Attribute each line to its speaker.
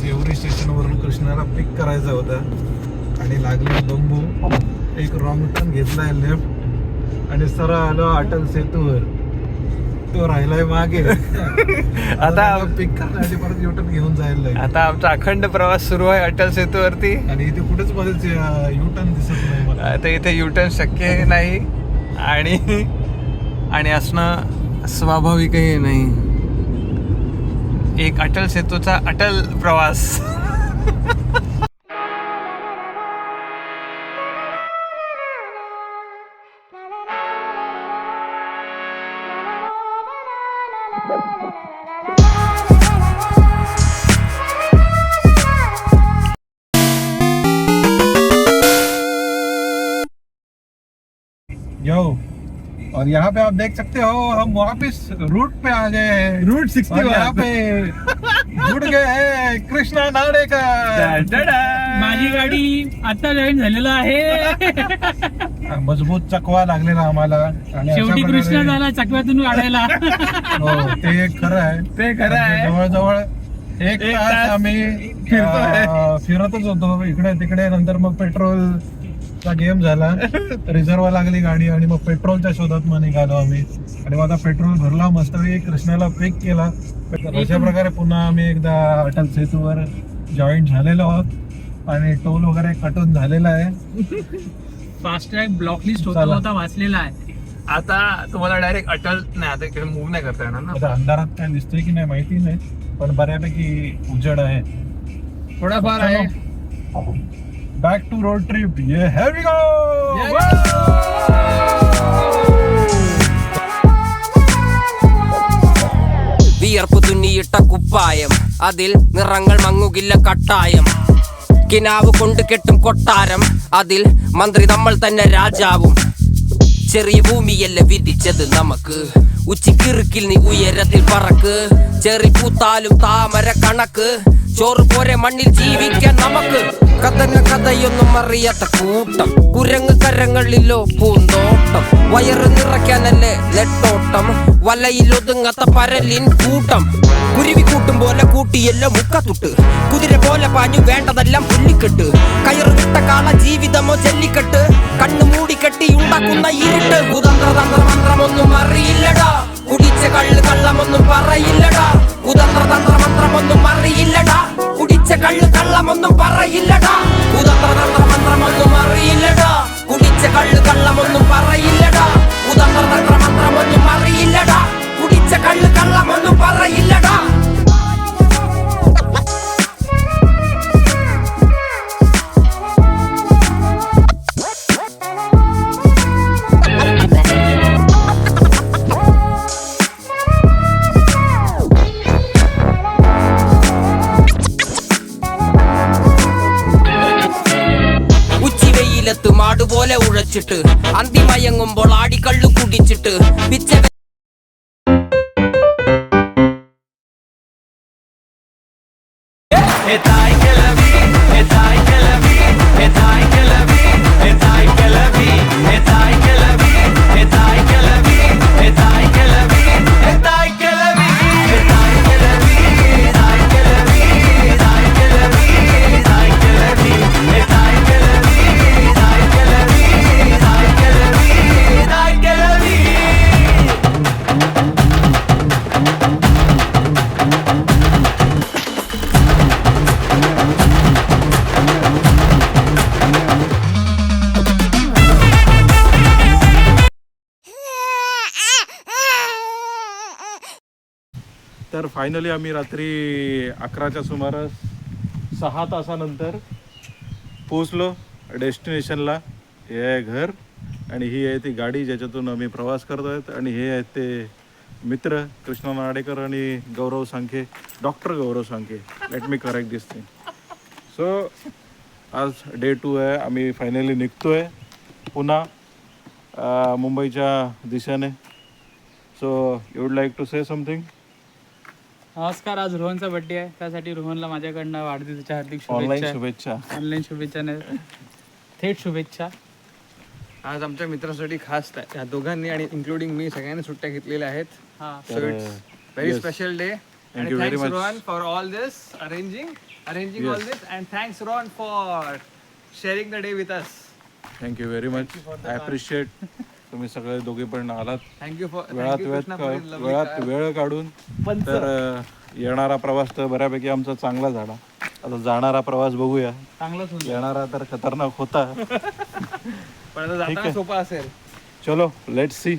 Speaker 1: सेवरी स्टेशनवरून कृष्णाला पिक करायचा होता आणि लागले बंबू. एक रॉंग टर्न घेतलाय लेफ्ट आणि सरळ आलो अटल सेतूवर. तो राहिलाय मागे. आता पिक करण्यासाठी परत युटर्न घेऊन जायला.
Speaker 2: आता आमचा अखंड प्रवास सुरू आहे अटल सेतूवरती
Speaker 1: आणि इथे कुठेच मध्येच युटर्न दिसत नाही मला.
Speaker 2: आता इथे युटर्न शक्य नाही आणि असणं स्वाभाविकही नाही. एक अटल सेतूचा अटल प्रवास.
Speaker 1: यो और यहाँ पे आप देख सकते हो हम वापिस रूट पे आ गए हैं.
Speaker 2: रूट 61
Speaker 1: यहाँ पे जुड़ गए हैं कृष्णा नाडेकर.
Speaker 3: माझी गाडी आता जॉईन झालेलं आहे.
Speaker 1: मजबूत चकवा लागलेला आम्हाला आणि
Speaker 3: शेवटी कृष्णा झाला चकव्यातून काढायला.
Speaker 1: हो ते खरं आहे.
Speaker 2: ते खरं आहे.
Speaker 1: जवळजवळ एक तास आम्ही फिरतच होतो इकडे तिकडे. नंतर मग पेट्रोलचा गेम झाला. रिझर्व लागली गाडी आणि मग पेट्रोलच्या शोधात मग निघालो आम्ही. आणि मग आता पेट्रोल भरला मस्तपैकी कृष्णाला पिक केला. अशा प्रकारे पुन्हा आम्ही एकदा अटल सेतूवर जॉईन झालेलो आहोत आणि टोल वगैरे कटून झालेला आहे.
Speaker 3: फास्टॅग ब्लॉक लिस्ट
Speaker 1: चला.
Speaker 3: होता वाचलेला आहे.
Speaker 2: आता तुम्हाला डायरेक्ट अटल नाही आता इकडे मूव्ह नाही करता येणार ना.
Speaker 1: आता अंधारात काय दिसतंय की नाही माहिती नाही पण बऱ्यापैकी उजेड आहे.
Speaker 2: थोडाफार आहे.
Speaker 1: Back to road trip. Yeah here we go.
Speaker 4: വിയർപ്പ് തുന്നിയിട്ട കുപ്പായം അതിൽ നിറങ്ങൾ മങ്ങുകില്ല കട്ടായം കിനാവ് കൊണ്ട് കെട്ടും കൊട്ടാരം അതിൽ മന്ത്രി നമ്മൾ തന്നെ രാജാവും ചെറിയ ഭൂമിയല്ല വിധിച്ചത് നമുക്ക് ഉച്ചിക്കിറുക്കിൽ നീ ഉയരത്തിൽ പറക്ക് ചെറി പൂത്താലും താമര കണക്ക് ചോറ് പോരെ മണ്ണിൽ ജീവിക്കാൻ നമുക്ക് കഥന കഥയൊന്നും അറിയാത്ത കൂട്ടം കുരങ്ങ് കരങ്ങളിലോ പൂന്തോട്ടം വയറ് നിറയ്ക്കാനല്ലേ നെട്ടോട്ടം വലയിൽ ഒതുങ്ങാത്ത പരലിൻ കൂട്ടം കുരുവി കൂട്ടും പോലെ കൂട്ടിയല്ലോ മുക്കത്തുട്ട് കുതിര പോലെ പാഞ്ഞു വേണ്ടതെല്ലാം പുല്ലിക്കെട്ട് കയറ് വിട്ട കാള ജീവിതമോ ജല്ലിക്കെട്ട് കണ്ണു മൂടിക്കെട്ടി ഉണ്ടാക്കുന്ന ഇരുട്ട് കുതന്ത്ര തന്ത്ര മന്ത്രമൊന്നും അറിയില്ലടാ കുടിച്ച കള്ള് കള്ളമൊന്നും പറയില്ലടാ കുതന്ത്ര തന്ത്ര മന്ത്രമൊന്നും അറിയില്ലടാ കുടിച്ച കള്ള് കള്ളമൊന്നും പറയില്ലടാ കുതന്ത്ര തന്ത്ര മന്ത്രമൊന്നും അറിയില്ലടാ കുടിച്ച കള്ള് കള്ളമൊന്നും പറയില്ലടാ കുതന്ത്ര തന്ത്ര മന്ത്രമൊന്നും അറിയില്ലടാ കുടിച്ച കള്ള് കള്ളമൊന്നും പറയില്ലടാ. ഉച്ചിവെയിലത്ത് മാടുപോലെ ഉഴച്ചിട്ട് അന്തിമയങ്ങുമ്പോൾ ആടിക്കള്ളു കുടിച്ചിട്ട് പിച്ച
Speaker 1: तर फायनली आम्ही रात्री 11च्या सुमारास 6 तासानंतर पोचलो डेस्टिनेशनला. हे आहे घर आणि ही आहे ती गाडी ज्याच्यातून आम्ही प्रवास करतो आहेत. आणि हे आहेत ते मित्र कृष्णा नाडेकर आणि Gaurav Sankhe. Doctor Gaurav Sankhe. Let me correct this thing. So आज डे 2 आहे. आम्ही फायनली निघतो आहे पुन्हा मुंबईच्या दिशेने. So you would like to say something.
Speaker 3: नमस्कार. आज रोहनचा बर्थडे आहे त्यासाठी रोहनला माझ्याकडनं वाढदिवसाच्या हार्दिक
Speaker 1: ऑनलाईन शुभेच्छा.
Speaker 3: ऑनलाईन शुभेच्छा नाही थेट शुभेच्छा.
Speaker 2: आज आमच्या मित्रांसाठी खास या दोघांनी आणि इन्क्लुडिंग मी सगळ्यांनी सुट्ट्या घेतलेल्या आहेत.
Speaker 3: हा
Speaker 2: so it's very special day.
Speaker 1: Thank you very much.
Speaker 2: Rohan for all this arranging. arranging all this, and thanks Ron for sharing the day with us.
Speaker 1: Thank you very much. I appreciate तुम्ही सगळे दोघे पण आलात
Speaker 2: Thank you for
Speaker 1: वेळात वेळ काढून. तर येणारा प्रवास तर बऱ्यापैकी आमचा चांगला झाला. आता जाणारा प्रवास बघूया.
Speaker 3: चांगलंच होतं.
Speaker 1: येणारा तर खतरनाक होता.
Speaker 2: पण आता जाताना सोपा असेल.
Speaker 1: चलो लेट्स सी.